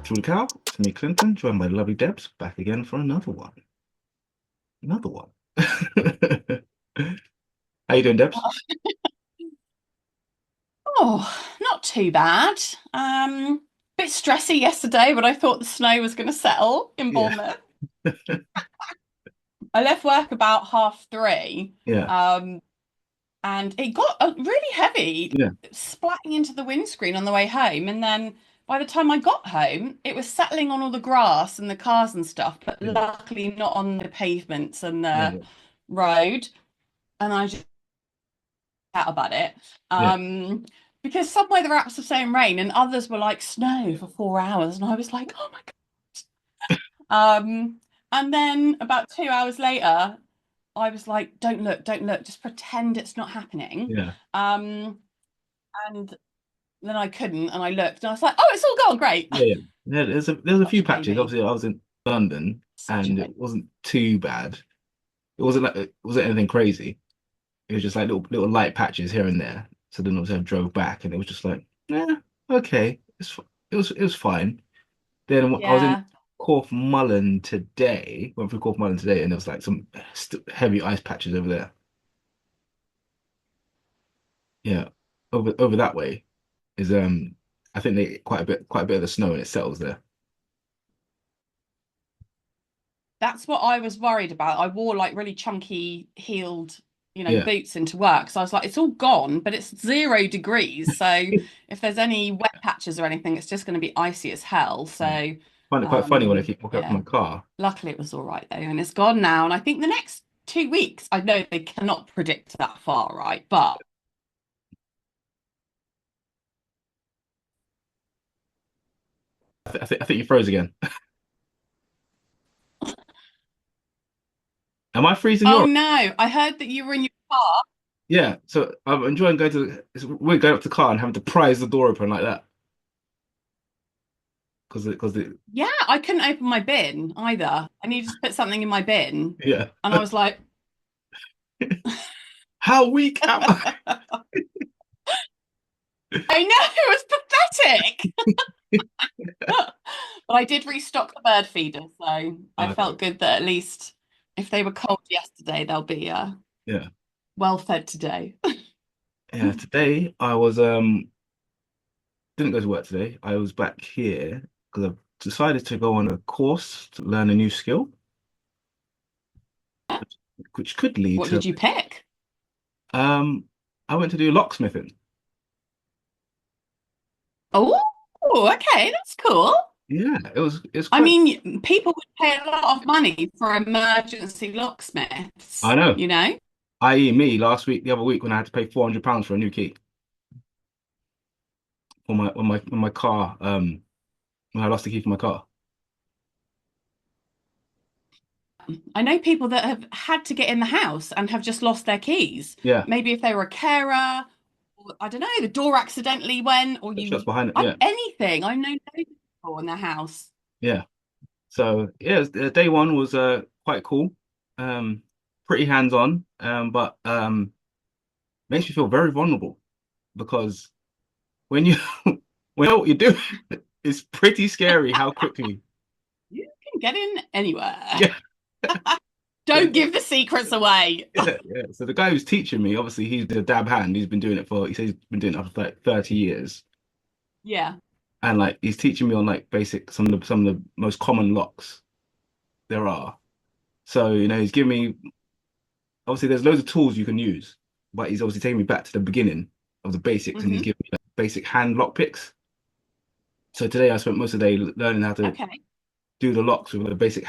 Through the Cow. It's me, Clinton, joined by the lovely Debs, back again for another one. Another one. How you doing, Debs? Oh, not too bad. Bit stressy yesterday, but I thought the snow was going to settle in Yeah. Bournemouth. I left work about 3:30, Yeah. um, and it got really heavy, Yeah. splatting into the windscreen on the way home. And then by the time I got home, it was settling on all the grass and the cars and stuff, but Yeah. luckily not on the pavements and the Yeah. road. And I just out about it. Yeah. Because some weather apps are saying rain and others were like snow for 4 hours. And I was like, oh my God. And then about 2 hours later, I was like, don't look, just pretend it's not happening. Yeah. Um, and then I couldn't, and I looked and I was like, oh, it's all gone, great. Yeah. Yeah. Yeah. There's a few Such a patches. baby. Obviously, I was in London Such a and it baby. wasn't too bad. It wasn't anything crazy. It was just like little light patches here and there. So then obviously I drove back and it was just like, yeah, okay. It was fine. Then I was in Yeah. Mullen today. Went through Mullen today, and there was like some st heavy ice patches over there. Yeah, over that way is I think they quite a bit of the snow and it settles there. That's what I was worried about. I wore like really chunky heeled, Yeah, boots into work. So I was like, it's all gone, but it's 0 degrees. So if there's any wet patches or anything, it's just going to be icy as hell. yeah. So Find it quite funny when I keep walking up to yeah, my car. luckily it was all right though, and it's gone now. And I think the next 2 weeks, I know they cannot predict that far, right? But I think you froze again. Am I freezing oh your? no, I heard that you were in your car. Yeah. So I'm enjoying going we're going up to the car and having to prise the door open like that because Yeah, I couldn't open my bin either. I needed to put something in my bin, yeah. and I was like, How weak am I? I know, it was pathetic. But I did restock the bird feeder, so I Okay. felt good that at least if they were cold yesterday, they'll be Yeah. well fed today. Yeah. Today I was didn't go to work today. I was back here because I've decided to go on a course to learn a new skill, which could lead What to did you pick? um I went to do locksmithing. Oh, okay, that's cool. Yeah, it's I quite mean, people would pay a lot of money for emergency I locksmiths, know. you know? I.e. me the other week when I had to pay £400 for a new key for my car when I lost the key for my car. I know people that have had to get in the house and have just lost their keys. Yeah, Maybe if they were a carer, or I don't know, the door accidentally went, or the shots you, behind it. Yeah, anything. I know loads of people in their house. yeah. So yeah, day one was quite cool. Um pretty hands-on. But makes you feel very vulnerable because when you when you know what you're doing, it's pretty scary how quickly. You can get in anywhere. Yeah. Don't give the secrets away. Yeah, yeah. So the guy who's teaching me, obviously he's a dab hand. He says he's been doing it for like 30 years. Yeah. And like he's teaching me on like basic some of the most common locks there are. So, he's giving me obviously there's loads of tools you can use, but he's obviously taking me back to the beginning of the basics and he's Hmm. giving me like basic hand lock picks. So today I spent most of the day learning how to Okay. do the locks with the basic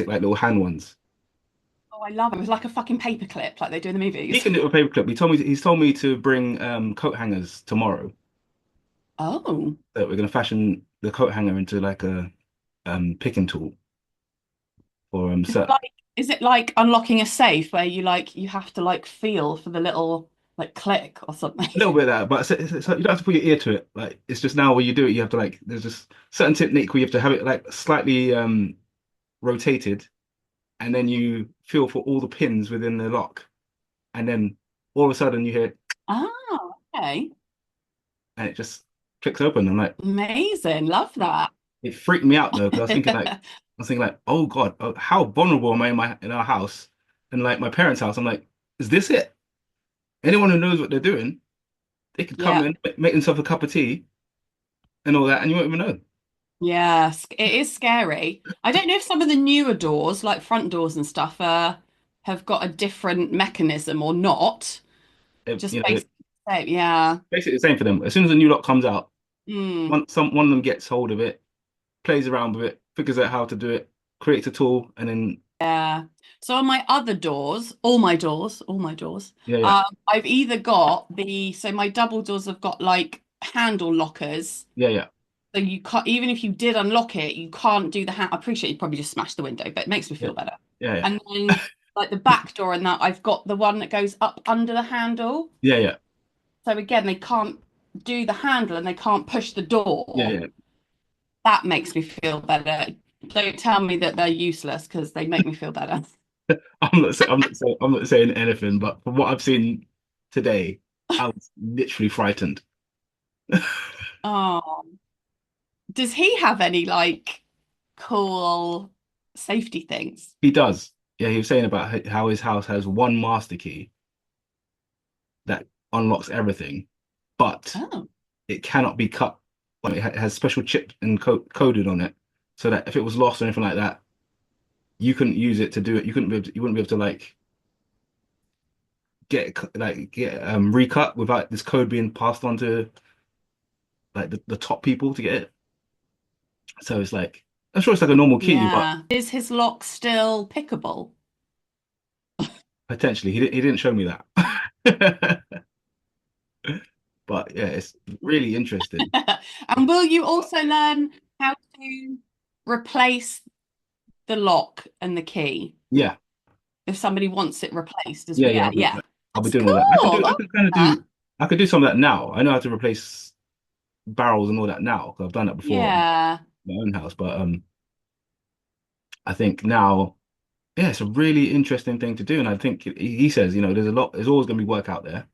like little hand ones. Oh, I love it. It was like a fucking paperclip, like they do in the He movies. can do it with a paper clip. He's told me to bring coat hangers tomorrow. Oh. That we're gonna fashion the coat hanger into like a picking tool for Is it certain like is it like unlocking a safe where you have to like feel for the little like click or something? a little bit of that, but you don't have to put your ear to it. Like it's just now when you do it, you have to like there's just certain technique where you have to have it like slightly rotated, and then you feel for all the pins within the lock, and then all of a sudden you hear Oh, okay. and it just clicks open. I'm like, Amazing. Love that. it freaked me out though, because I was thinking like, oh God, how vulnerable am I in our house and like my parents' house? I'm like, is this it? Anyone who knows what they're doing, they could come Yeah. in, make themselves a cup of tea and all that, and you won't even know. Yes, it is scary. I don't know if some of the newer doors, like front doors and stuff, have got a different mechanism or not. Just You know, basically, yeah. basically the same for them. As soon as a new lock comes out, Mm, one of them gets hold of it, plays around with it, figures out how to do it, creates a tool, and then yeah. So on my other doors, all my doors, yeah, yeah, I've either got so my double doors have got like handle lockers. yeah, yeah, So you can't, even if you did unlock it, you can't do the hand. I appreciate you probably just smashed the window, but it makes me yeah, feel better. yeah, And then like the back door and that, I've got the one that goes up under the handle. yeah, yeah, So again, they can't do the handle and they can't push the yeah, door. yeah. That makes me feel better. Don't tell me that they're useless because they make me feel better. I'm not saying anything, but from what I've seen today, I was literally frightened. Oh, does he have any like cool safety things? He does. Yeah, he was saying about how his house has one master key that unlocks everything, but Oh, it cannot be cut. Like it has special chip and coded on it, so that if it was lost or anything like that, you couldn't use it to do it. You wouldn't be able to like get recut without this code being passed on to like the top people to get it. So it's like I'm sure it's like a normal key, but yeah. Is his lock still pickable? potentially he didn't show me that. But yeah, it's really interesting. And will you also learn how to replace the lock and the key Yeah, if somebody wants it replaced as yeah, well? yeah. Yeah, yeah. I'll be That's doing all that. I could cool. do. I I like could kind of that. do. I could do some of that now. I know how to replace barrels and all that now because I've done that before in Yeah, my own house. But I think now, yeah, it's a really interesting thing to do. And I think he says, there's a lot. There's always going to be work out there,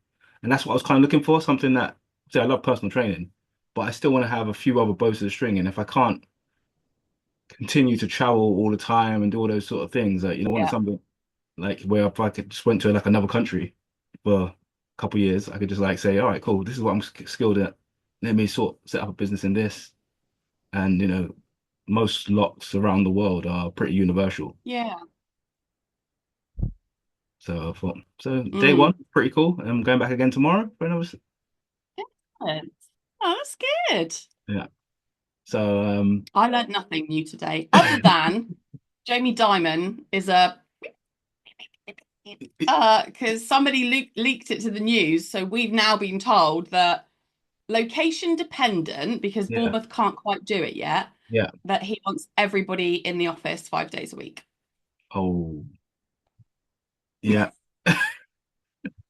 and that's what I was kind of looking for. Something that, say, I love personal training, but I still want to have a few other bows to the string. And if I can't continue to travel all the time and do all those sort of things, I wanted yeah, something like where if I could just went to like another country for a couple of years, I could just like say, all right, cool, this is what I'm skilled at. Let me set up a business in this. And most locks around the world are pretty universal. yeah. So I thought, so day one, Mm. pretty cool. I'm going back again tomorrow for another. Excellent. Oh, that's good. Yeah. So I learned nothing new today, other than Jamie Dimon is a because somebody leaked it to the news. So we've now been told that location dependent, because yeah, Bournemouth can't quite do it yet, yeah. that he wants everybody in the office 5 days a week. Oh, yeah,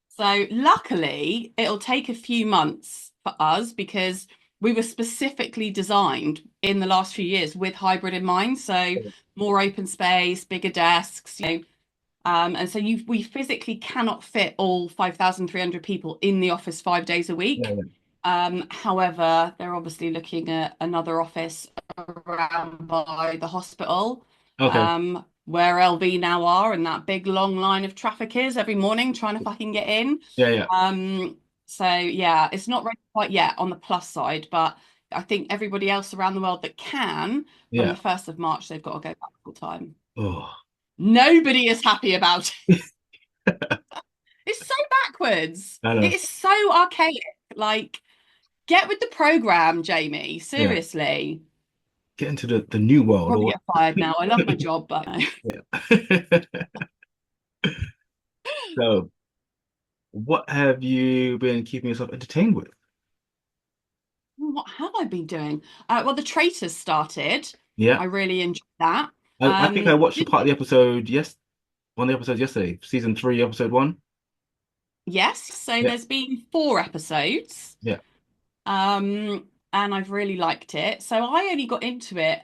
So luckily, it'll take a few months for us because we were specifically designed in the last few years with hybrid in mind. So more open space, bigger desks, and so we physically cannot fit all 5,300 people in the office 5 days a yeah, week. yeah. However, they're obviously looking at another office around by the hospital, Okay. where LV now are, and that big long line of traffic is every morning trying to fucking get in. Yeah, yeah, So yeah, it's not ready quite yet on the plus side, but I think everybody else around the world that can, from the yeah. 1st of March, they've got to go back full time. Oh, Nobody is happy about it. It's so backwards. I It know. is so archaic. Like, get with the program, Jamie. Yeah. Seriously. Get into the new world Probably or get fired now. I love my job, but no. yeah. So, what have you been keeping yourself entertained with? What have I been doing? Well, The Traitors started. Yeah. I really enjoyed that. I think I watched a Did part of the episode, one of the episodes yesterday, season three, episode one. yes. So Yeah. there's been 4 episodes. Yeah. And I've really liked it. So I only got into it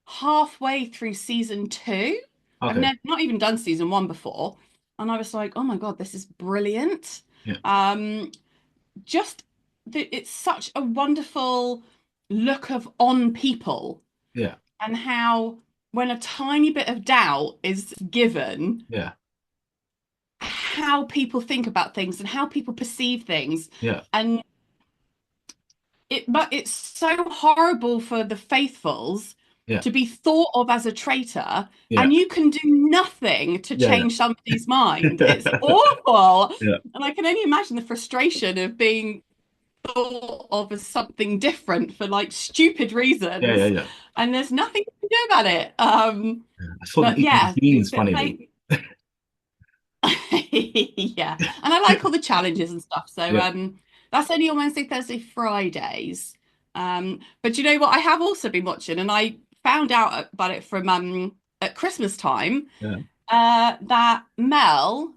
halfway through season two. I've Okay. never not even done season one before. And I was like, oh my God, this is brilliant. Yeah. Um, just it's such a wonderful look of on people. Yeah. and how when a tiny bit of doubt is given, Yeah. how people think about things and how people perceive things. Yeah. And but it's so horrible for the faithfuls Yeah. to be thought of as a traitor, Yeah. and you can do nothing to Yeah. change somebody's mind. It's Yeah. awful. Yeah. And I can only imagine the frustration of being thought of as something different for like stupid Yeah. Yeah. reasons, Yeah. and there's nothing you can do about it. I saw them But eating yeah, beans funnily. yeah, and I like all the challenges and stuff. So Yeah. that's only on Wednesday, Thursday, Fridays. But you know what? I have also been watching, and I found out about it from at Christmas time. Yeah. That Mel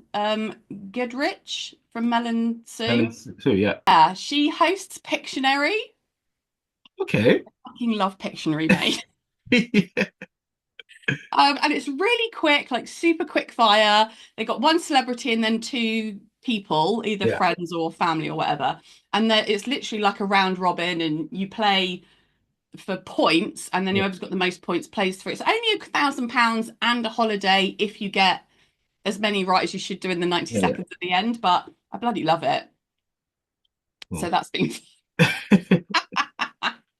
Goodrich from Mel and Ellen Sue, too. Yeah. she hosts Pictionary. Okay. Fucking love Pictionary, mate. Yeah. And it's really quick, like super quick fire. They got one celebrity and then two people, either Yeah. friends or family or whatever. And it's literally like a round robin, and you play for points, and then Yeah. whoever's got the most points plays for it. It's only £1,000 and a holiday if you get as many right as you should do in the 90 Yeah. Yeah. seconds at the end. But I bloody love it. So Cool. that's been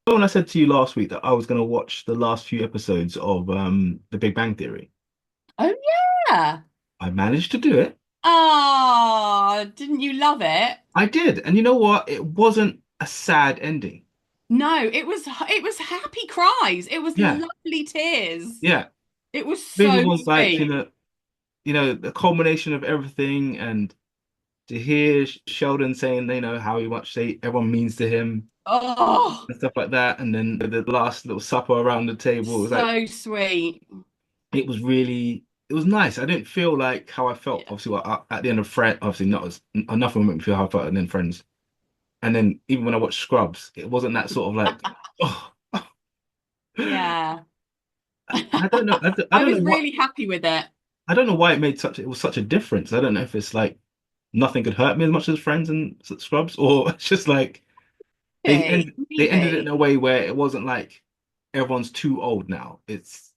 When I said to you last week that I was going to watch the last few episodes of The Big Bang Theory, oh yeah. I managed to do it. Oh, didn't you love it? I did, and you know what? It wasn't a sad ending. No, it was happy cries. It was Yeah. lovely tears. Yeah. It was Really so was like, sweet. the culmination of everything, and to hear Sheldon saying, how much everyone means to him Oh, and stuff like that, and then the last little supper around the table, it was like so sweet. it was nice. I didn't feel like how I felt, Yeah. obviously, at the end of Friends, obviously not as nothing would make me feel how I felt at the end of Friends. And then even when I watched Scrubs, it wasn't that sort of like, oh, Yeah. I don't know. I I don't was know what really happy with it. I don't know why it was such a difference. I don't know if it's like nothing could hurt me as much as Friends and Scrubs, or it's just like they ended it in Maybe. a way where it wasn't like everyone's too old now. It's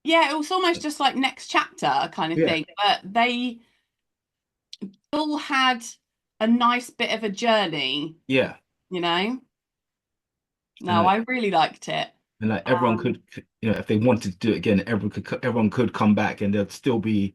Yeah, it was almost just like next chapter kind of yeah, thing. But they all had a nice bit of a journey, yeah, you know? and No, I really liked it. like everyone Um, could, if they wanted to do it again, everyone could come back, and they'd still be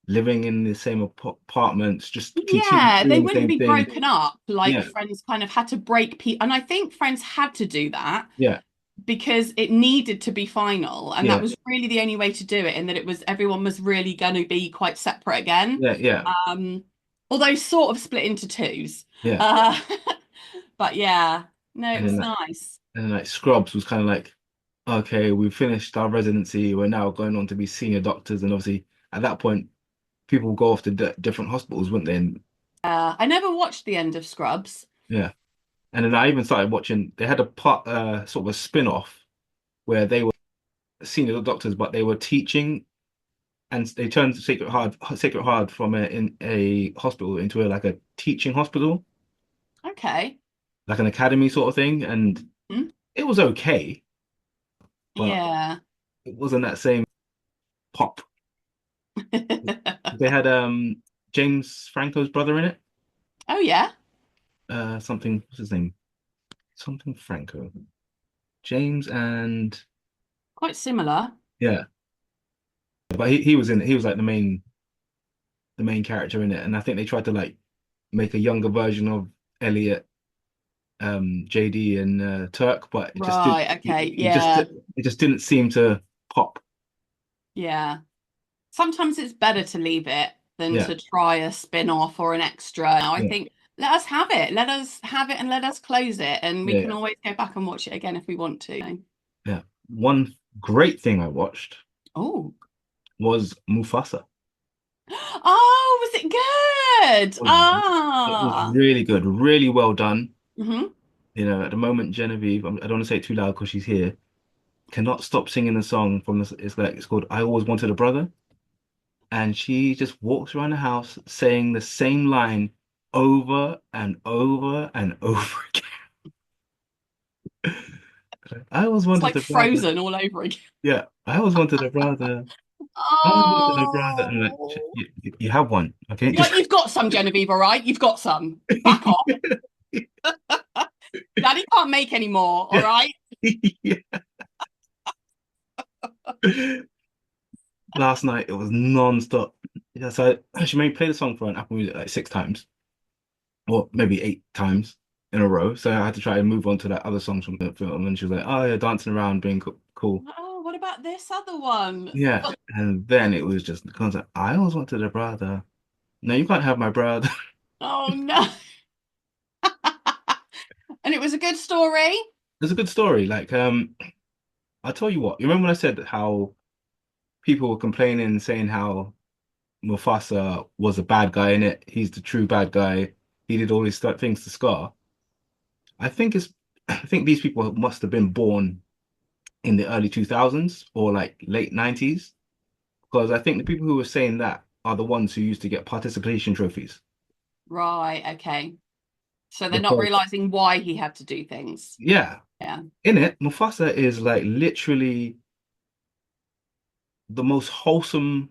living in the same apartments, just continue yeah, they doing the wouldn't same be thing. broken up like Yeah, Friends kind of had to break people. And I think Friends had to do that yeah, because it needed to be final. And that yeah, was really the only way to do it, in that it was everyone was really going to be quite separate again. yeah, yeah, Um, Although sort of split into twos. yeah. Uh, but yeah, no, it And then was like nice. Scrubs was kind of like, okay, we finished our residency. We're now going on to be senior doctors, and obviously at that point, people will go off to different hospitals, wouldn't they? And I never watched the end of Scrubs. yeah, and then I even started watching. They had a part, sort of a spin-off where they were senior doctors, but they were teaching, and they turned Sacred Heart from in a hospital into like a teaching hospital, Okay. like an academy sort of thing, and Hmm? it was okay, but Yeah. it wasn't that same pop. They had James Franco's brother in it. Oh yeah, Something, what's his name? Something Franco. James and quite similar. yeah. But he was in it. He was like the main character in it. And I think they tried to like make a younger version of Elliot, JD and Turk, but it just didn't Right, okay. Yeah. it just didn't seem to pop. Yeah. Sometimes it's better to leave it than Yeah. to try a spin-off or an extra. Now, I Yeah. think let us have it. Let us have it and let us close it. And we Yeah. can Yeah. always go back and watch it again if we want to. Yeah. One great thing I watched Oh. was Mufasa. Oh, was it good? It was it was Ah. really good, really well done. Hmm. At the moment, Genevieve, I don't want to say it too loud because she's here, cannot stop singing the song from this. It's called "I Always Wanted a Brother," and she just walks around the house saying the same line over and over and over again. I always It's wanted like a brother. Frozen all over again. Yeah, I always wanted a brother. I always wanted a brother. And like, Oh, you have one, okay? you're like, Just you've got some, Genevieve, all right? You've got some. Back off. Daddy can't make any more, all right? yeah. Last night it was non-stop. Yeah, so she made me play the song for an Apple Music like 6 times, or maybe 8 times in a row. So I had to try and move on to that other songs from the film, and she was like, "Oh yeah, dancing around, being cool." Oh, what about this other one? Yeah, and then it was just the concept. I always wanted a brother. No, you can't have my brother. Oh no. And it was a good story. It's a good story. Like, I'll tell you what. You remember when I said how people were complaining, saying how Mufasa was a bad guy in it. He's the true bad guy. He did all these things to Scar. I think it's I think these people must have been born in the early 2000s or like late 90s because I think the people who were saying that are the ones who used to get participation trophies. Right, okay. So they're not Because realizing why he had to do things. yeah, Yeah. in it, Mufasa is like literally the most wholesome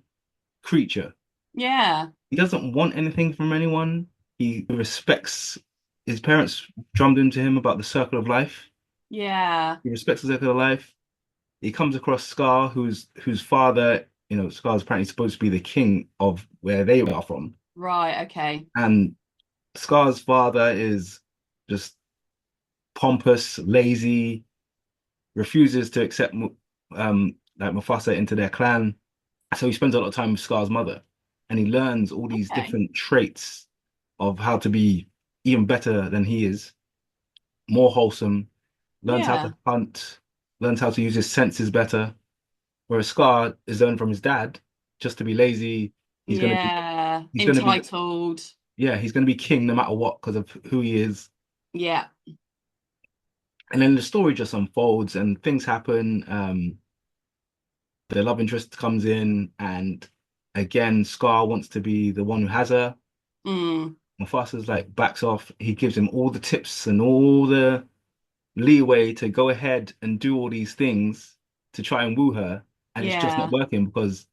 creature. Yeah. He doesn't want anything from anyone. He respects his parents drummed into him about the circle of life. Yeah. He respects the circle of life. He comes across Scar, whose father, Scar's apparently supposed to be the king of where they are from. Right, okay. And Scar's father is just pompous, lazy, refuses to accept like Mufasa into their clan. So he spends a lot of time with Scar's mother, and he learns all these Okay. different traits of how to be even better than he is, more wholesome, learns how to Yeah. hunt, learns how to use his senses better. Whereas Scar is learned from his dad just to be lazy. He's gonna be Yeah. he's gonna be Entitled. yeah, he's gonna be king no matter what because of who he is. Yeah. And then the story just unfolds and things happen. The love interest comes in, and again, Scar wants to be the one who has her. Mm. Mufasa's like backs off. He gives him all the tips and all the leeway to go ahead and do all these things to try and woo her, and it's just not Yeah. working because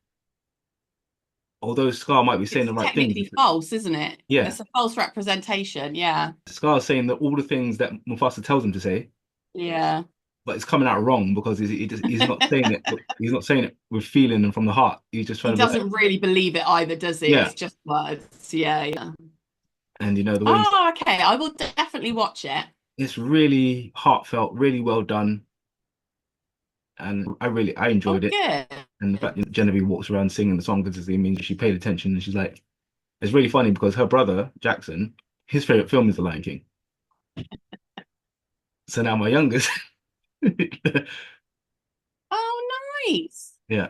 although Scar might be saying the It's right things, technically false, isn't it? yeah, It's a false representation. Yeah. Scar's saying that all the things that Mufasa tells him to say, Yeah. but it's coming out wrong because he's not saying it. He's not saying it with feeling and from the heart. He's just He trying to be like, doesn't really believe it either, does he? yeah. It's just words. Yeah, yeah. And the way Oh, okay. I will definitely watch it. it's really heartfelt, really well done, and I Oh, enjoyed it. good. And the fact that Genevieve walks around singing the song because it means she paid attention and she's like, it's really funny because her brother Jackson, his favorite film is The Lion King. So now my youngest, Oh, nice. yeah.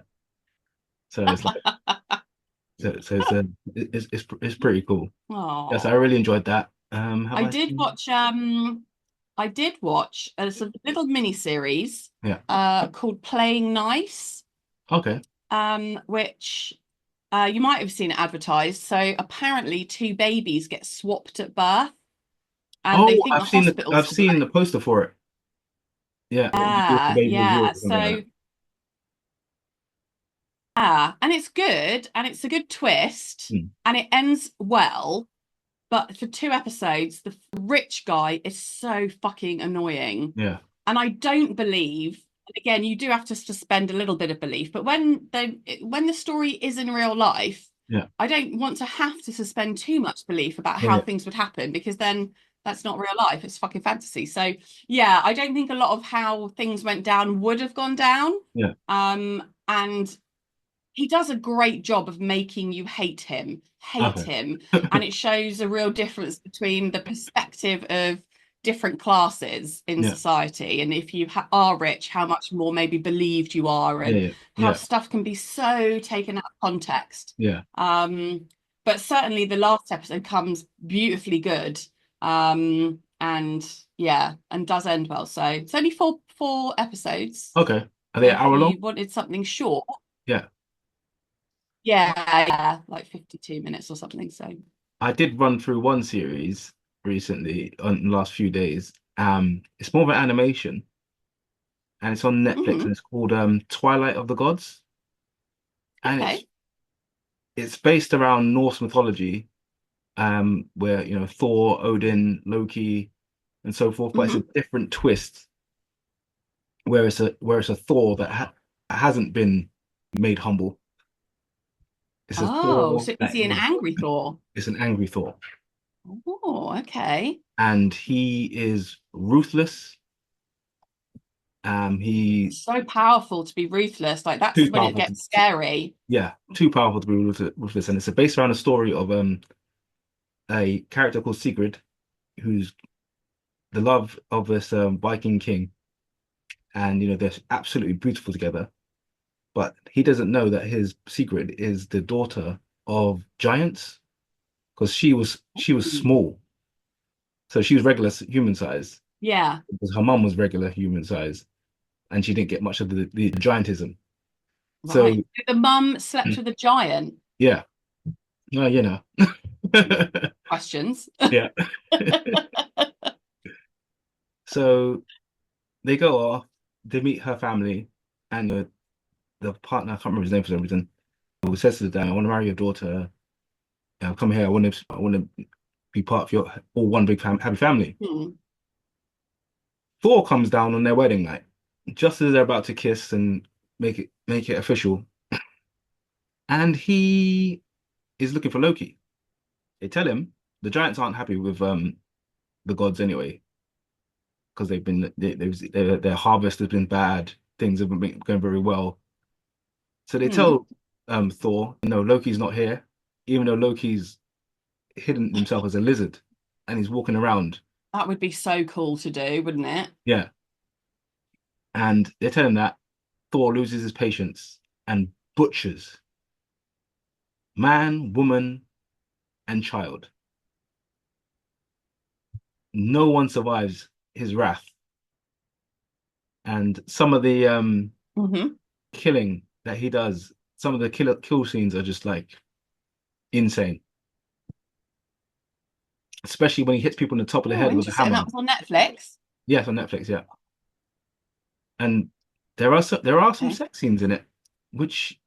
So it's like, it's pretty cool. Yes, I Oh, really enjoyed that. Have I I did seen? watch a sort of little mini series Yeah. called Playing Nice, Okay. which you might have seen it advertised. So apparently two babies get swapped at birth and they Oh, think the I've hospital's the seen the blame. poster for it. Yeah, the Yeah, baby was yours yeah. or something like So yeah, and it's good and it's a good twist that. and it ends well. But for 2 episodes, the rich guy is so fucking annoying. Yeah. And I don't believe, and again, you do have to suspend a little bit of belief, but when the story is in real life, Yeah. I don't want to have to suspend too much belief about Yeah. how Yeah. things would happen because then that's not real life. It's fucking fantasy. So yeah, I don't think a lot of how things went down would have gone down. Yeah. And he does a great job of making you hate Okay. him, and it shows a real difference between the perspective of different classes in Yeah. society, and if you are rich, how much more maybe believed you are, Yeah. and Yeah. how Yeah. stuff can be so taken out of context. Yeah. But certainly the last episode comes beautifully good, and yeah, and does end well. So it's only four episodes. Okay. Are So they an if hour long? you wanted something short, Yeah. yeah, yeah, like 52 minutes or something. So, I did run through one series recently on the last few days. It's more of an animation. and it's on Netflix, and Hmm. it's called Twilight of the Gods, and Okay. it's based around Norse mythology, where Thor, Odin, Loki, and so forth, but it's a Hmm. different twist where it's a Thor that hasn't been made humble. It's a Oh, Thor so is that he an is angry Thor? it's an angry Thor, Oh, okay. and he is ruthless. He So powerful to be ruthless. Like that's too when it powerful gets scary. yeah, too powerful to be ruthless, and it's based around a story of a character called Sigrid, who's the love of this Viking king, and they're absolutely beautiful together. But he doesn't know that his Sigrid is the daughter of giants because she was Hmm. small, so she was regular human size Yeah. because her mum was regular human size, and she didn't get much of the giantism. Right. So The mum slept with a giant. yeah, no, Questions. yeah. So they go off, they meet her family, and the partner, I can't remember his name for some reason, who says to the dad, I want to marry your daughter. Come here. I want to be part of your all one big happy family. Hmm. Thor comes down on their wedding night, just as they're about to kiss and make it official, and he is looking for Loki. They tell him the giants aren't happy with the gods anyway because their harvest has been bad, things haven't been going very well. So they Hmm. tell Thor, no, Loki's not here, even though Loki's hidden himself as a lizard and he's walking around. That would be so cool to do, wouldn't it? Yeah. And they tell him that Thor loses his patience and butchers man, woman, and child. No one survives his wrath. And some of the Hmm. killing that he does, some of the kill scenes are just like insane. Especially when he hits people in the top of the Oh, head with a interesting. And hammer. that was on Netflix. Yes, on Netflix, yeah. And there are some Okay. sex scenes in it, which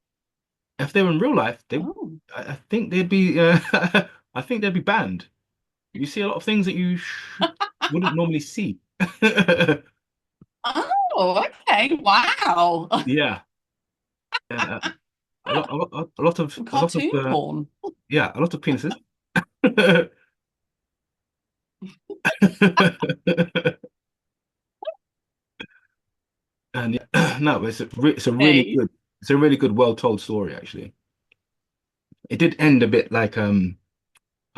if they were in real life, Oh. I think they'd be I think they'd be banned. You see a lot of things that you wouldn't normally see. Oh, okay. Wow. Yeah, yeah, a lot of Cartoon porn. yeah, a lot of penises. And yeah, no, Okay. it's a really good, well told story actually. It did end a bit like I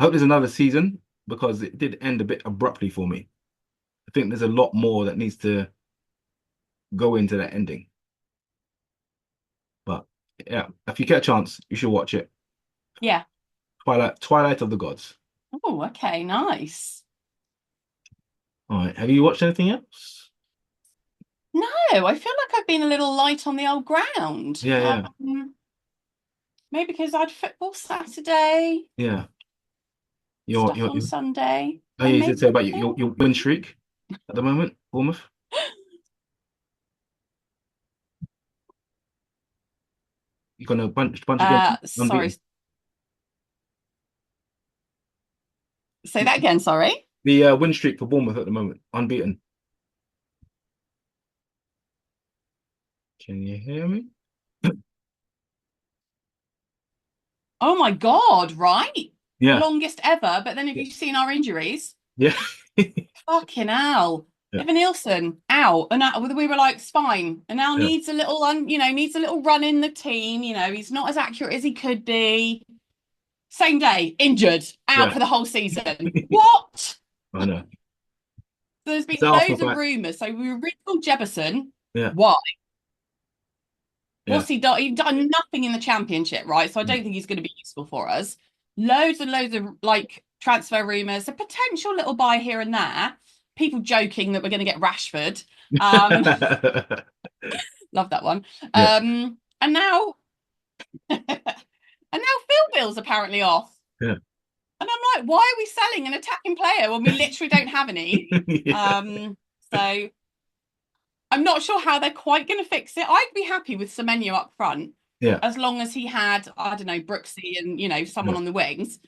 hope there's another season because it did end a bit abruptly for me. I think there's a lot more that needs to go into that ending. But yeah, if you get a chance, you should watch it. Yeah. Twilight of the Gods. Oh, okay. Nice. All right. Have you watched anything else? No, I feel like I've been a little light on the old ground. Yeah, yeah, Maybe because I had football Saturday, yeah. Your stuff your, on your Sunday. oh yeah, Then you did maybe say a about film. your win streak at the moment, Bournemouth. You're gonna bunch again, Sorry. unbeaten. Say that again, sorry. The win streak for Bournemouth at the moment, unbeaten. Can you hear me? Oh my God, right? Yeah, Longest ever. But then have yeah, you seen our injuries? yeah, Fucking hell. yeah, Evan Nielsen out, and we were like, fine. And now yeah, needs a little, needs a little run in the team. He's not as accurate as he could be. Same day, injured, out yeah. for the whole season. What? I know. So there's It's been Arsenal loads of fan. rumours. So we recalled Jebison. Yeah, Why? yeah, What's he done? He's done nothing in the championship, right? So I yeah, don't think he's going to be useful for us. Loads and loads of like transfer rumours, a potential little buy here and there. People joking that we're going to get Rashford. Um, love that one. yeah, And now, and now Phil Bill's apparently off. yeah. And I'm like, why are we selling an attacking player when we literally don't have any? Yeah. Um, so I'm not sure how they're quite going to fix it. I'd be happy with Semenyo up front Yeah, as long as he had, I don't know, Brooksy and, someone yeah, on the wings.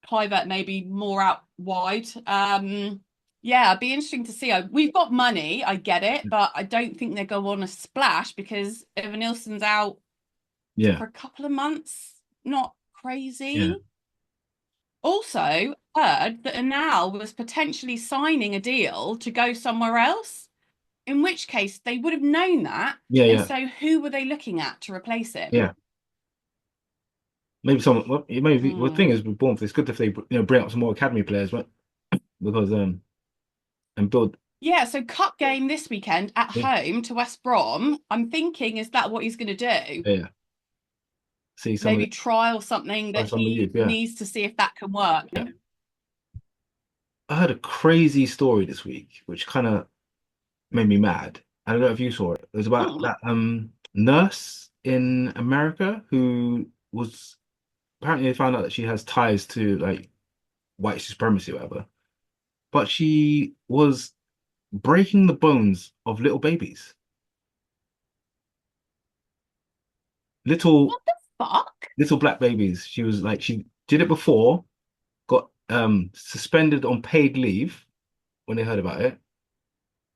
Clivert maybe more out wide. Yeah, it'd be interesting to see. We've got money, I get it, but I don't think they go on a splash because Evan Nilsson's out yeah, for a couple of months. Not yeah, crazy. Also, heard that Anal was potentially signing a deal to go somewhere else, in which case they would have known that. yeah, And yeah, so who were they looking at to replace him? yeah. Maybe someone. Well, maybe. Well, the thing Hmm. is, with Bournemouth, it's good if they bring up some more academy players, right? Because and build. Yeah, so cup game this weekend at Yeah, home to West Brom. I'm thinking, is that what he's going to do? yeah, yeah. See some of Maybe trial something that some of the he youth. Yeah, needs to see if that can work. yeah. I heard a crazy story this week, which kind of made me mad. I don't know if you saw it. It was about Mm. that nurse in America who was apparently they found out that she has ties to like white supremacy or whatever. But she was breaking the bones of little babies, little What the fuck? little black babies. She was like she did it before, got suspended on paid leave when they heard about it.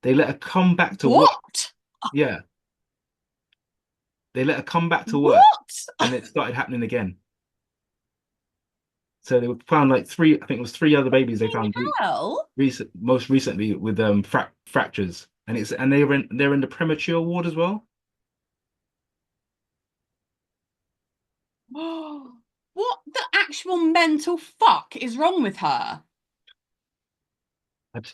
They let her come back to work. What? Yeah, they let her come back to work, What? and it started happening again. So they found like three, I think it was three other babies they Fucking found hell. most recently with fractures, and they're in the premature ward as well. What the actual mental fuck is wrong with her?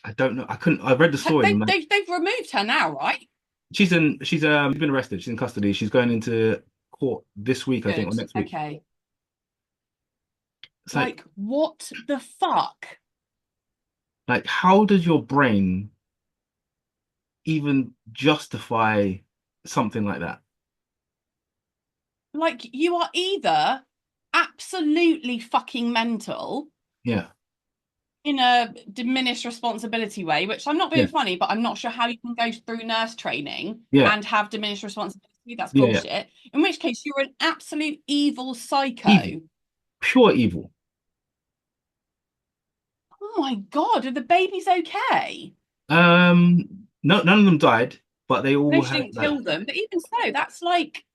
I don't know. I couldn't. I read the story and I'm like, They've removed her now, right? she's been arrested. She's in custody. She's going into court this week, I think, or Good. next week. Okay. It's Like, what the fuck? like how does your brain even justify something like that? Like, you are either absolutely fucking mental Yeah, in a diminished responsibility way, which I'm not being yeah, funny, but I'm not sure how you can go through nurse training yeah, and have diminished responsibility. That's yeah, yeah. bullshit. In which case, you're an absolute evil Evil, psycho. pure evil. Oh my God, are the babies okay? No, none of them died, but they No, all she had didn't like kill them. But even so, that's like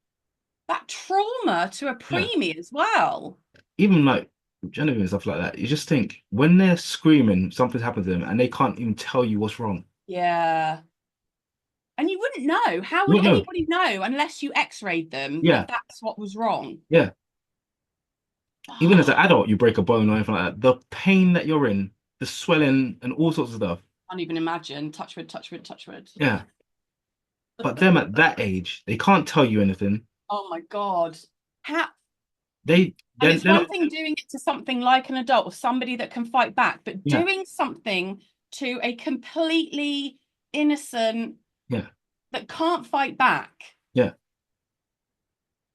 that trauma to a yeah, preemie as well. even like Genevieve and stuff like that. You just think when they're screaming, something's happened to them, and they can't even tell you what's wrong. Yeah. And you wouldn't know. How You would don't know. anybody know unless you x-rayed them that Yeah, that's what was wrong? yeah. Even as an Oh, adult, you break a bone or anything like that. The pain that you're in, the swelling, and all sorts of stuff. can't even imagine. Touch wood, touch wood, touch wood. Yeah. But them at that age, they can't tell you anything. Oh my God. How, They and it's they're one not. thing doing it to something like an adult or somebody that can fight back, but Yeah, doing something to a completely innocent yeah, that can't fight back. yeah.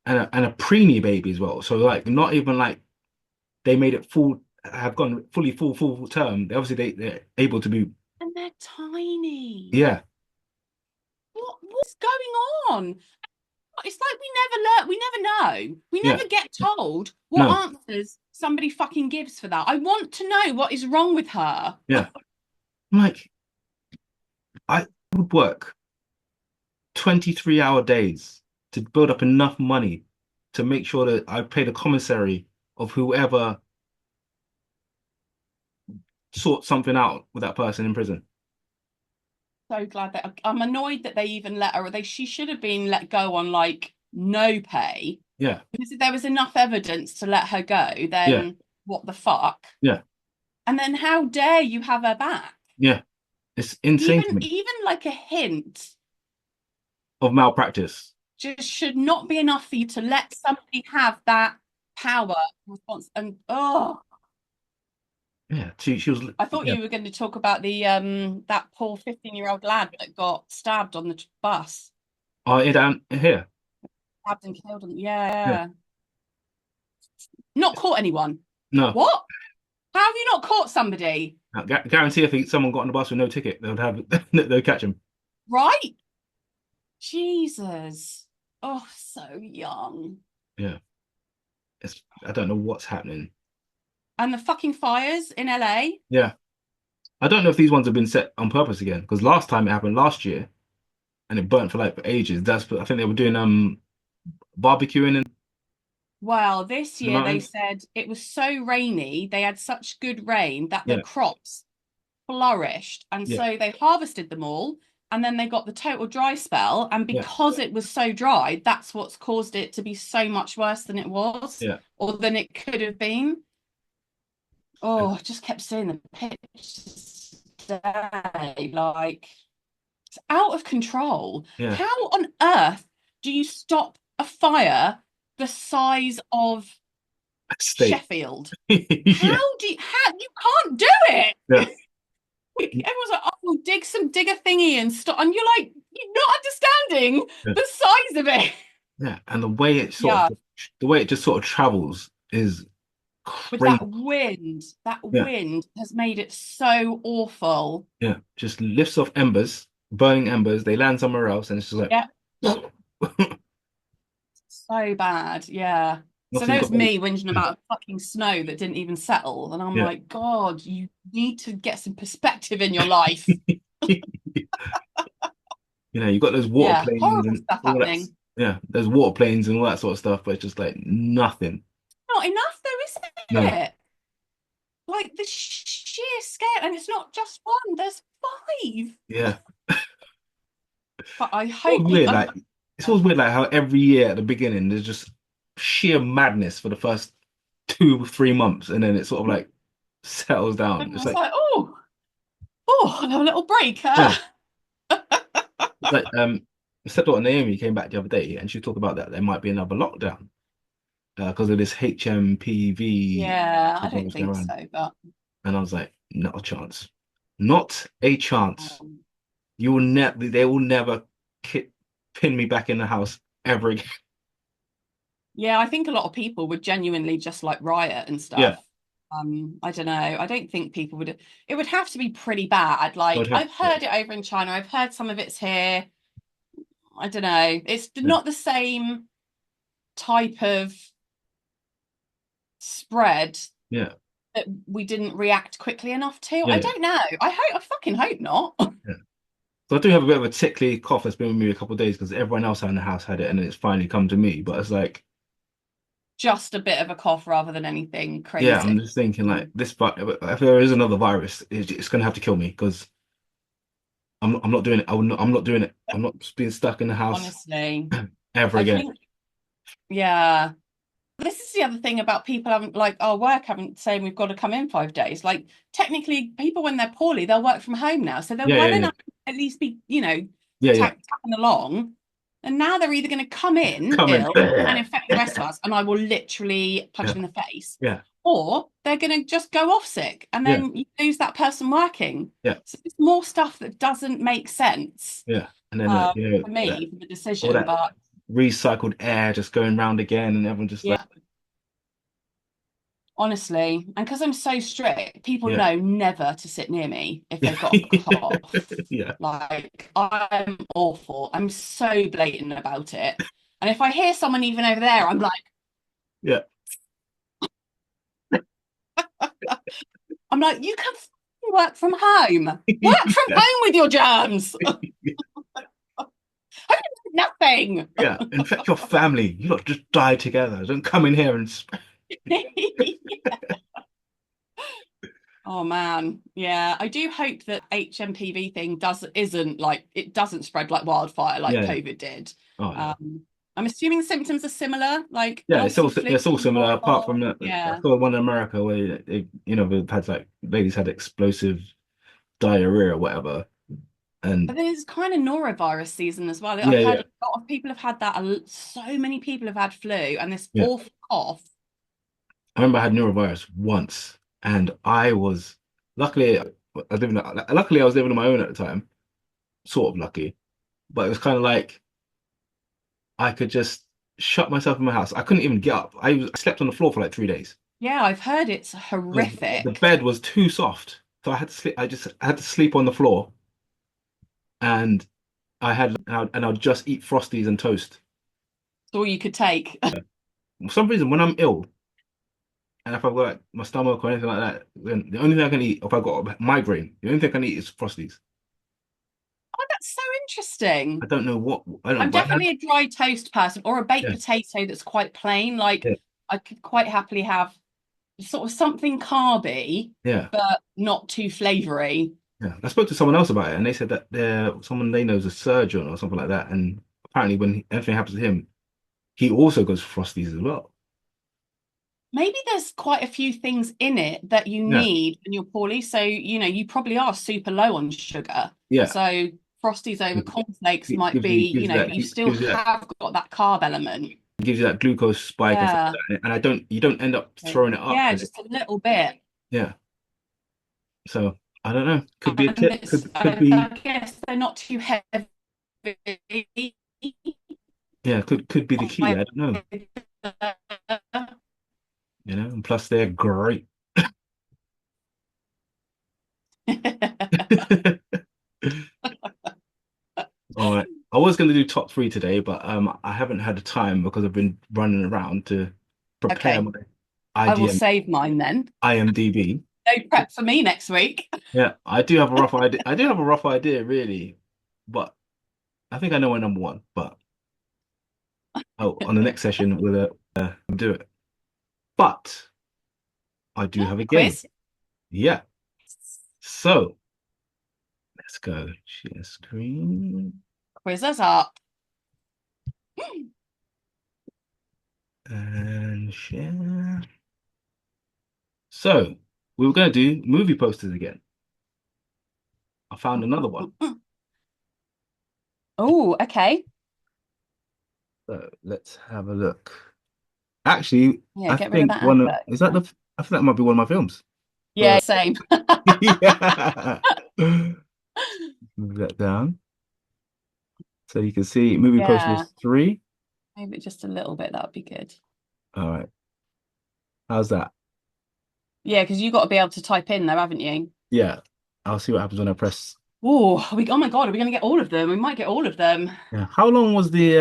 And a preemie baby as well. So like not even like they made it full have gone fully full term. They obviously they're able to be And they're tiny. yeah, What's going on? It's like we never learn, we never know. We yeah. never get told what No, answers somebody fucking gives for that. I want to know what is wrong with her. yeah. I'm like I would work 23-hour days to build up enough money to make sure that I pay the commissary of whoever sort something out with that person in prison. So glad that I'm annoyed that they even let her. She should have been let go on like no pay Yeah, because if there was enough evidence to let her go, yeah, then what the fuck? yeah, And then how dare you have her back? yeah. It's insane to me Even like a hint of malpractice. just should not be enough for you to let somebody have that power response. And oh, Yeah, she was I thought yeah. you were going to talk about the that poor 15-year-old lad that got stabbed on the bus. Oh, yeah, down here. Stabbed and killed him. Yeah, Yeah. Not caught anyone. no. What? How have you not caught somebody? I guarantee if someone got on the bus with no ticket, they would have they'd catch him. Right? Jesus. Oh, so young. Yeah, I don't know what's happening. And the fucking fires in LA. Yeah, I don't know if these ones have been set on purpose again because last time it happened last year and it burnt for like for ages. I think they were doing barbecuing in Well, this the year they mountains. said it was so rainy, they had such good rain that the Yeah, crops flourished. And yeah, so they harvested them all. And then they got the total dry spell. And yeah, because it was so dry, that's what's caused it to be so much worse than it was yeah. or than it could have been. And Oh, I just kept seeing the pictures today. Like, it's out of control. yeah, How on earth do you stop a fire the size of state. Sheffield? Yeah, How you can't do it? yeah, Everyone's like, oh, we'll dig a thingy and stop. And you're like, you're not understanding yeah, the size of it. yeah. And the way it Yeah, the way it just sort of travels is with crazy. that Yeah, wind has made it so awful. yeah. Just lifts off embers, burning embers. They land somewhere else, and it's just like, Yeah, so bad. Yeah. So also you there's got all, me whinging about fucking snow that didn't even settle. And I'm yeah. like, God, you need to get some perspective in your life. You got those water Yeah, planes horrible and stuff all that. happening. Yeah, there's water planes and all that sort of stuff, but it's just like nothing. Not enough though, No. isn't it? Like the sheer scale, and it's not just one, there's five. Yeah. But I It was hope weird. I, Like it's always weird, like how every year at the beginning there's just sheer madness for the first 2, 3 months, and then it sort of like settles down. It's everyone's like, like, oh, I'll have a little break. yeah, it's like my stepdaughter Naomi came back the other day, and she talked about that there might be another lockdown because of this HMPV Yeah, I don't virus going think around. so, but And I was like, not a chance, not a chance. um, You will never, they will never ki pin me back in the house ever again. yeah, I think a lot of people would genuinely just like riot and Yeah, stuff. I don't know. I don't think people would. It would have to be pretty bad. I would Like have. I've Yeah, heard it over in China. I've heard some of it's here. I don't know. It's yeah, not the same type of spread yeah, that we didn't react quickly enough to. yeah, I yeah. don't know. I fucking hope not. Yeah. So I do have a bit of a tickly cough that's been with me a couple of days because everyone else in the house had it and it's finally come to me. But it's like, Just a bit of a cough rather than anything yeah, I'm crazy. just thinking like Mm. this, but if there is another virus, it's going to have to kill me because I'm not doing it. I'm not doing it. I'm not being stuck in the house Honestly, ever I again. think, yeah. This is the other thing about people haven't like our work haven't saying we've got to come in 5 days. Like technically, people when they're poorly, they'll work from home now, so they're Yeah, well yeah, yeah, enough to at least be, yeah, yeah. tapping along. And now they're either going to come in Come in. ill and infect the rest of us, and I will literally punch Yeah, them in the face, yeah, or they're going to just go off sick, and yeah, then you lose that person working. yeah, So it's more stuff that doesn't make sense yeah. And then for me for the all decision, that but recycled air just going round again, and everyone just like, yeah. Honestly, and because I'm so strict, people yeah, know never to sit near me if yeah, they've got a cough. yeah, Like, I'm awful. I'm so blatant about it. And if I hear someone even over there, I'm like, yeah, you can work from home. Work from yeah, home with your germs. I did nothing. yeah. Infect your family. You lot just die together. Don't come in here and Oh man, yeah. I do hope that HMPV thing isn't like it doesn't spread like wildfire like yeah, yeah. COVID did. Oh yeah, I'm assuming the symptoms are similar, like yeah. obviously flu It's all similar. Apart more. from that, I Yeah. saw one in America where they've had like ladies had explosive diarrhea or whatever, But and there's kind of norovirus season as well. yeah, I've yeah, heard a lot of people have had that. So many people have had flu and this yeah. awful cough. I remember I had neurovirus once, and I was luckily luckily I was living on my own at the time, sort of lucky, but it was kind of like I could just shut myself in my house. I couldn't even get up. I slept on the floor for like 3 days Yeah, I've heard it's because the horrific. bed was too soft. So I had to sleep. I had to sleep on the floor, and I had and I'd just eat Frosties and toast. It's all you could take. For some reason, when I'm ill and if I've got like, my stomach or anything like that, then the only thing I can eat, if I've got a migraine, the only thing I can eat is Frosties. Oh, that's so interesting. I don't know what I don't, I'm but I had definitely a dry toast person or a baked yeah, potato that's quite plain. Like yeah, I could quite happily have sort of something carby, yeah, but not too flavory. yeah. I spoke to someone else about it, and they said that someone they know is a surgeon or something like that, and apparently when anything happens to him, he also goes for Frosties as well. Maybe there's quite a few things in it that you Yeah, need when you're poorly. So, you probably are super low on sugar. yeah. So Frosties over cornflakes might Gives be, you gives you that you still have got that carb element. gives you that glucose spike and stuff Yeah. like that. And I don't you don't end up throwing it up Yeah, because just a little bit. yeah. So I don't know. Could be a And tip. it's, Could I be guess they're not too heavy. yeah. Could be the key. I don't know. You know. And plus they're great. All right. I was going to do top three today, but I haven't had the time because I've been running around to prepare Okay, my I will IDM save mine then. IMDb. No prep for me next week. Yeah, I do have a rough idea. I do have a rough idea, really, but I think I know my number one. But oh, on the next session we'll do it. But I do have a game. Quiz. Yeah. So let's go. Share screen Quiz us up. and share. So we were going to do movie posters again. I found another one. Oh, okay. So let's have a look. Actually, Yeah, I get rid of think that one of advert. is that the I think that might be one of my films. Yeah, same. Yeah. Move that down. So you can see movie Yeah, posters three. maybe just a little bit. That would be good. All right. How's that? Yeah, because you got to be able to type in there, haven't you? Yeah. I'll see what happens when I press. Oh my God, are we going to get all of them? We might get all of them. Yeah. How long was the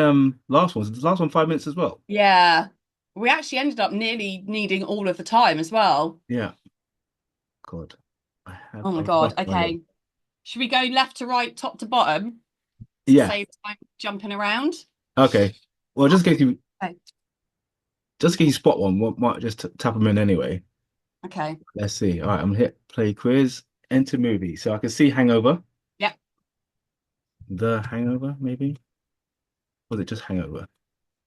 last one? Was the last one 5 minutes as well? Yeah. We actually ended up nearly needing all of the time as well. Yeah. God. I have Oh my a God. rough idea. Okay. Should we go left to right, top to bottom to Yeah. save time jumping around? Okay. Well, Okay. just in case you spot one, we might just tap them in anyway. Okay. Let's see. All right, I'm gonna hit play quiz, enter movie. So I can see Hangover, Yeah, The Hangover, maybe? Was it just Hangover?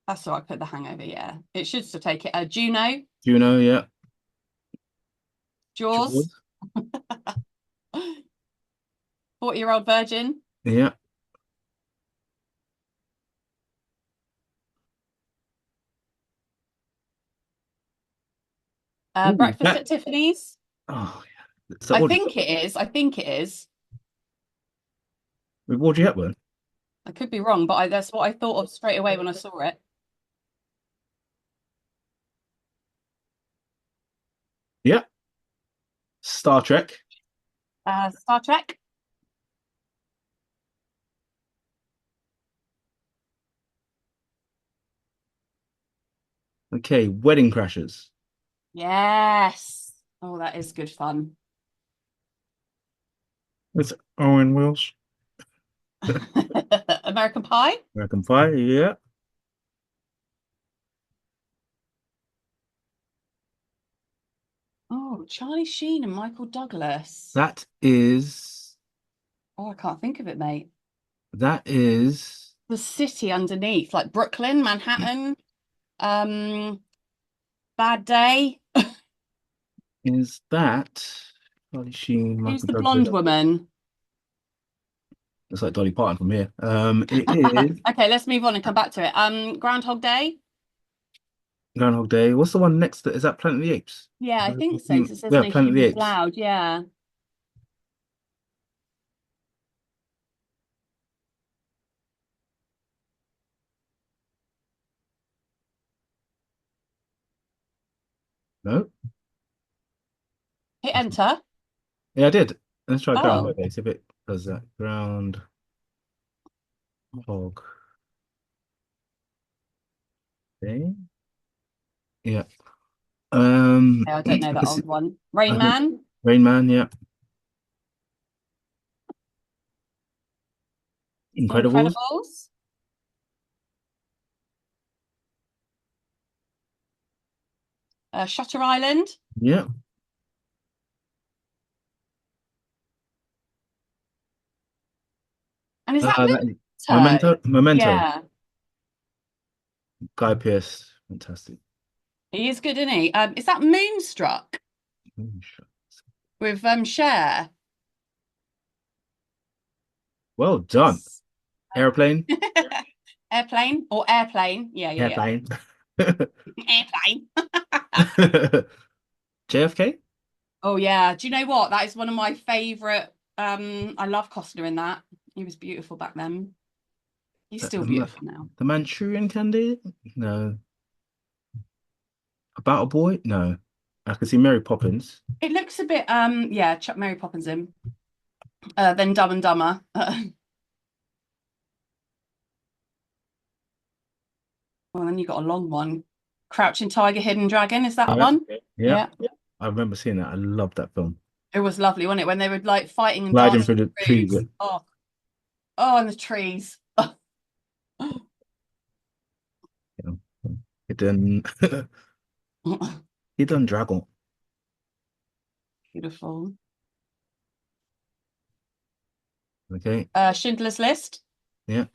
that's all right. Put the hangover. Yeah. It should still take it. Juno, Juno, yeah. Jaws, Jaws, 40-year-old virgin, yeah. Ooh, Breakfast that. at Tiffany's. Oh, yeah. It's the Audrey I think it is. with Audrey Hepburn. I could be wrong, but that's what I thought of straight away when I saw it. Yeah. Star Trek. Star Trek. Okay, Wedding Crashers. Yes. Oh, that is good fun. With Owen Wills. American Pie. American Pie, yeah. Oh, Charlie Sheen and Michael Douglas. That is Oh, I can't think of it, mate. that is The city underneath, like Brooklyn, Manhattan, um, Bad Day. is that Charlie Sheen, Who's Michael the Douglas. blonde woman? It's like Dolly Parton from here. It is Okay, let's move on and come back to it. Groundhog Day. Groundhog Day. What's the one next to, is that Planet of the Apes? Yeah, I think so, because it says Yeah, no Planet of the humans Apes. allowed. Yeah. No? Hit enter. Yeah, I did. Let's try Oh, Groundhog Day. See if it does that. Ground. Hog. Okay. Yeah. I don't know I that can see, old one. Rain I think Man, Rain Man, yeah. Incredibles, Incredibles, Shutter Island. yeah. And is that Memento? Memento. Yeah, Guy Pearce, fantastic. he is good, isn't he? Is that Moonstruck with Cher? Well done. Airplane, Airplane or airplane? Yeah, yeah, yeah. airplane. Airplane. JFK? Oh yeah. Do you know what? That is one of my favorite. I love Costner in that. He was beautiful back then. He's The, still the, Ma- beautiful now. the Manchurian Candidate? No. About a Boy? No. I can see Mary Poppins. It looks a bit yeah, Chuck Mary Poppins in. Then Dumb and Dumber. Well, then you got a long one. Crouching Tiger, Hidden Dragon. Is that Yeah. one? Yeah. Yeah. I remember seeing that. I love that film. It was lovely, wasn't it? When they were like fighting and Gliding dancing through the on the trees. roofs. Oh, oh, and the trees. Yeah. He done he done Dragon. Beautiful. Okay. Schindler's List. Yeah.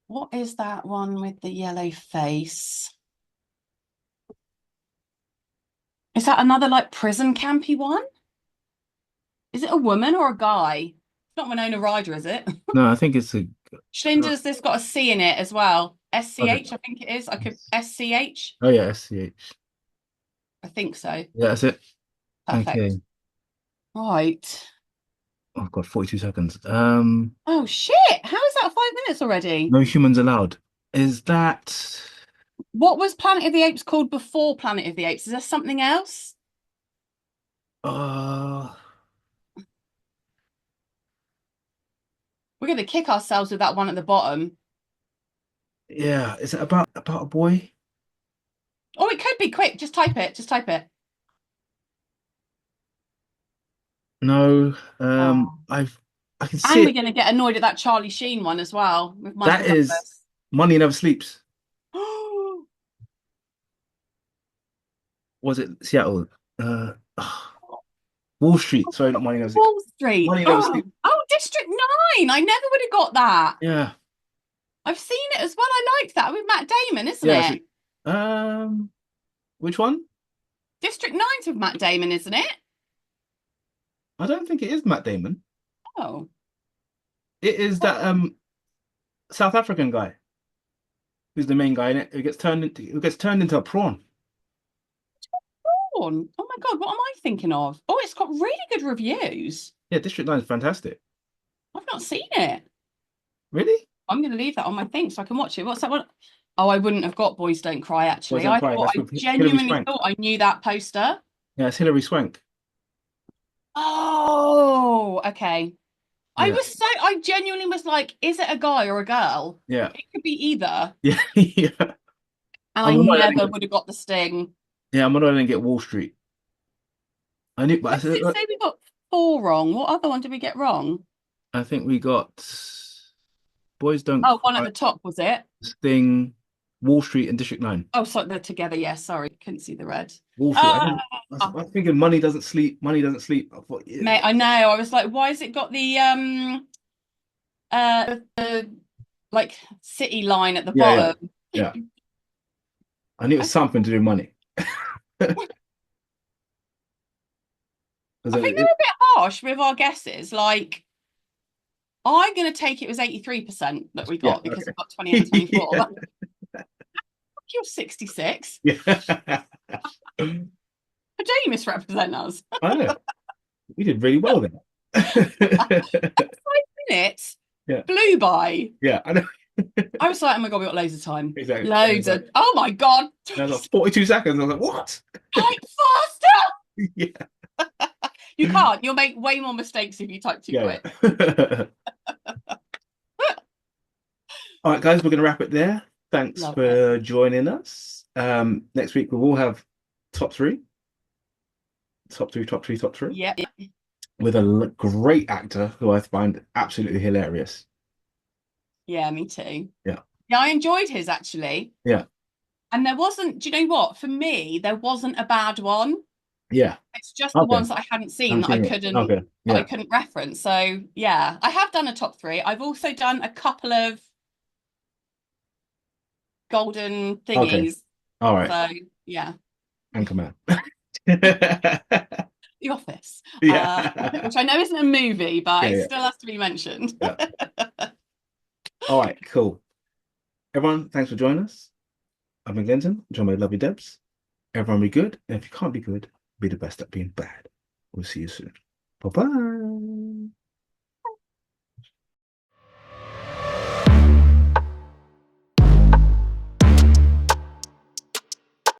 What is that one with the yellow face? Is that another like prison campy one? Is it a woman or a guy? It's not Winona Ryder, is it? No, I think it's a Schindler's List got a C in it as well. okay. SCH, I think it is. I could SCH. Oh yeah, SCH. I think so. Yeah, that's it. Perfect. Okay. Right. Oh God, 42 seconds. Oh shit! How is that 5 minutes already? No humans allowed. Is that What was Planet of the Apes called before Planet of the Apes? Is there something else? uh We're going to kick ourselves with that one at the bottom. yeah, is it about a boy? Oh, it could be quick. Just type it. Just type it. No. Oh. I can see And we're it. going to get annoyed at that Charlie Sheen one as well with That Michael is Douglas. Money Never Sleeps. Was it Seattle? Uh Wall Street. Sorry, not Money Never Sleeps. Wall Street. Money Never Oh, Sleeps. oh, District 9. I never would have got that. Yeah. I've seen it as well. I like that with Matt Damon, isn't Yeah, it? um which one? District 9's with Matt Damon, isn't it? I don't think it is Matt Damon. Oh. It is that South African guy who's the main guy in it who gets turned into a prawn. Oh my God, what am I thinking of? Oh, it's got really good reviews. Yeah, District 9 is fantastic. I've not seen it. Really? I'm going to leave that on my thing so I can watch it. What's that one? Oh, I wouldn't have got Boys Don't Cry, Boys actually. Don't Cry. That's I with Hilary genuinely Swank. thought I knew that poster. Yeah, it's Hilary Swank. Oh, okay. Yeah. I genuinely was like, is it a guy or a girl? Yeah. It could be either. Yeah. Yeah. And I I'm annoyed I didn't never get would have got the sting. yeah, I'm annoyed I didn't get Wall Street. I knew but Why does it say we got four wrong? What other one did we get wrong? I think we got Boys Don't Oh, one at Cry, the top, was it? Sting, Wall Street and District 9. Oh, sorry, they're together. Yeah, sorry. Couldn't see the red. Wall Street. Ah, I was thinking money doesn't sleep, money doesn't sleep. I thought, yeah. mate, I know. I was like, why has it got the like city line at the Yeah, yeah, bottom? yeah. I knew it was something to do with money. I think they're a bit harsh with our guesses. Like, I'm going to take it was 83% that we Yeah, got because okay. we got 28 and 24. Yeah. You're 66. Yeah. But don't you misrepresent us? I know. We did really well then. 5 minutes Yeah. flew by. Yeah, I know. I was like, oh my God, we got loads of time. Exactly. Loads of, oh my God. And I was like 42 seconds. I was like, what? Type faster. Yeah. You can't. You'll make way more mistakes if you type too Yeah. quick. Yeah. All right, guys, we're gonna wrap it there. Thanks Love it. for joining us. Next week we will have top three, top three, top three, top three, Yeah. with a great actor who I find absolutely hilarious. Yeah, me too. Yeah, Yeah, I enjoyed his actually. yeah, And there wasn't, do you know what? For me, there wasn't a bad one. yeah. It's just the Okay, ones that I hadn't seen I'm that I seeing it. couldn't Okay, yeah, reference. So yeah, I have done a top three. I've also done a couple of golden okay, thingies. all right. So yeah. Anchorman. The Office, Yeah, which I know isn't a movie, but yeah, it yeah, still has to be mentioned. yeah. All right, cool. Everyone, thanks for joining us. I've been Clinton. Join my lovely Debs. Everyone be good. And if you can't be good, be the best at being bad. We'll see you soon. Bye bye.